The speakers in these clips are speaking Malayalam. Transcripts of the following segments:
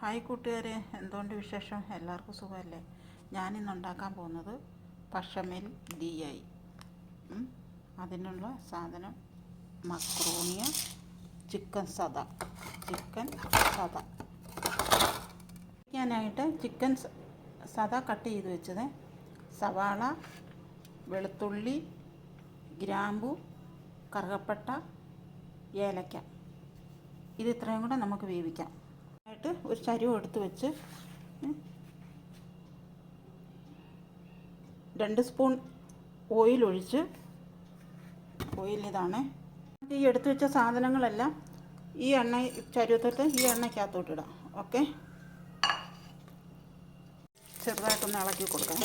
ഹായ് കൂട്ടുകാരെ, എന്തുകൊണ്ട് വിശേഷം? എല്ലാവർക്കും സുഖമല്ലേ? ഞാനിന്ന് ഉണ്ടാക്കാൻ പോകുന്നത് ബഷാമെൽ DI. അതിനുള്ള സാധനം മക്രോണിയ, ചിക്കൻ സദ. വയ്ക്കാനായിട്ട് ചിക്കൻ സദ കട്ട് ചെയ്ത് വെച്ചത്, സവാള, വെളുത്തുള്ളി, ഗ്രാമ്പു, കറുകപ്പട്ട, ഏലക്ക. ഇത് ഇത്രയും കൂടെ നമുക്ക് വേവിക്കാം. ആയിട്ട് ഒരു ചരുവം എടുത്ത് വെച്ച് 2 സ്പൂൺ ഓയിൽ ഒഴിച്ച്, ഇതാണ് ഈ എടുത്തു വെച്ച സാധനങ്ങളെല്ലാം ഈ ചരുവത്തോട്ട് ഈ എണ്ണയ്ക്കകത്തോട്ട് ഇടാം. ഓക്കെ, ചെറുതായിട്ടൊന്ന് ഇളക്കി കൊടുക്കാം.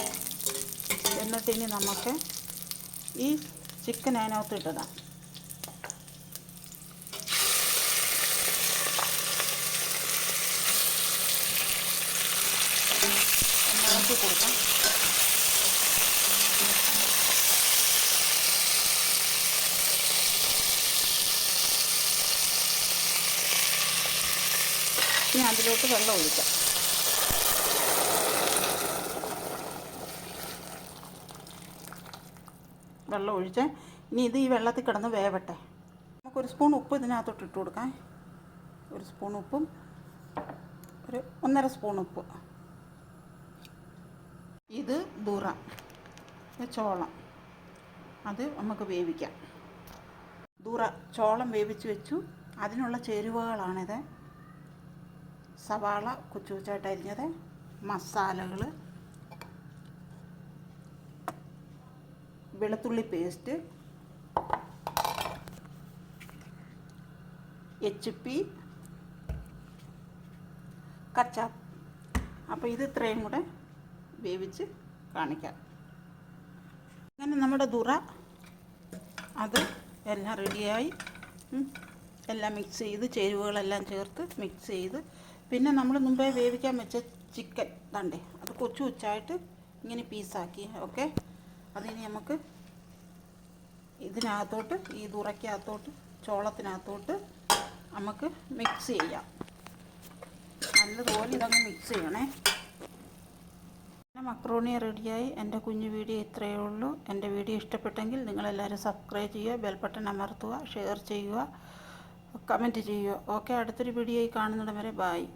എന്നിട്ട് ഇനി നമുക്ക് ഈ ചിക്കൻ അതിനകത്ത് ഇട്ടതാം. ഇളക്കി കൊടുക്കാം. ഇനി അതിലോട്ട് വെള്ളം ഒഴിക്കാം. വെള്ളം ഒഴിച്ച് ഇനി ഇത് ഈ വെള്ളത്തിൽ കിടന്ന് വേവട്ടെ. നമുക്കൊരു സ്പൂൺ ഉപ്പ് ഇതിനകത്തോട്ട് ഇട്ട് കൊടുക്കാം. ഒരു സ്പൂൺ ഉപ്പും ഒരു 1.5 സ്പൂൺ ഉപ്പ്. ഇത് ദുറ, ചോളം, അത് നമുക്ക് വേവിക്കാം. ചോളം വേവിച്ച് വെച്ചു. അതിനുള്ള ചേരുവകളാണിത്: സവാള കുച്ചു കുച്ചായിട്ട് അരിഞ്ഞത്, മസാലകൾ, വെളുത്തുള്ളി പേസ്റ്റ്, HP, കച്ചാപ്പ്. അപ്പോൾ ഇത് ഇത്രയും കൂടെ വേവിച്ച് കാണിക്കാം. അങ്ങനെ നമ്മുടെ ദുറ അത് എല്ലാം റെഡിയായി. എല്ലാം മിക്സ് ചെയ്ത്, ചേരുവകളെല്ലാം ചേർത്ത് മിക്സ് ചെയ്ത്, പിന്നെ നമ്മൾ മുമ്പേ വേവിക്കാൻ വെച്ച ചിക്കൻ ദണ്ടേ അത് കൊച്ചു കൊച്ചായിട്ട് ഇങ്ങനെ പീസാക്കി. ഓക്കെ, അതിനി നമുക്ക് ഇതിനകത്തോട്ട്, ഈ ദുറയ്ക്കകത്തോട്ട്, ചോളത്തിനകത്തോട്ട് നമുക്ക് മിക്സ് ചെയ്യാം. നല്ലതുപോലെ ഇതങ്ങ് മിക്സ് ചെയ്യണേ. മക്രോണി റെഡിയായി. എൻ്റെ കുഞ്ഞു വീഡിയോ ഇത്രയേ ഉള്ളൂ. എൻ്റെ വീഡിയോ ഇഷ്ടപ്പെട്ടെങ്കിൽ നിങ്ങളെല്ലാവരും സബ്സ്ക്രൈബ് ചെയ്യുക, ബെൽ ബട്ടൺ അമർത്തുക, ഷെയർ ചെയ്യുക, കമൻറ്റ് ചെയ്യുക. ഓക്കെ, അടുത്തൊരു വീഡിയോയിൽ കാണുന്നിടം വരെ ബായ്.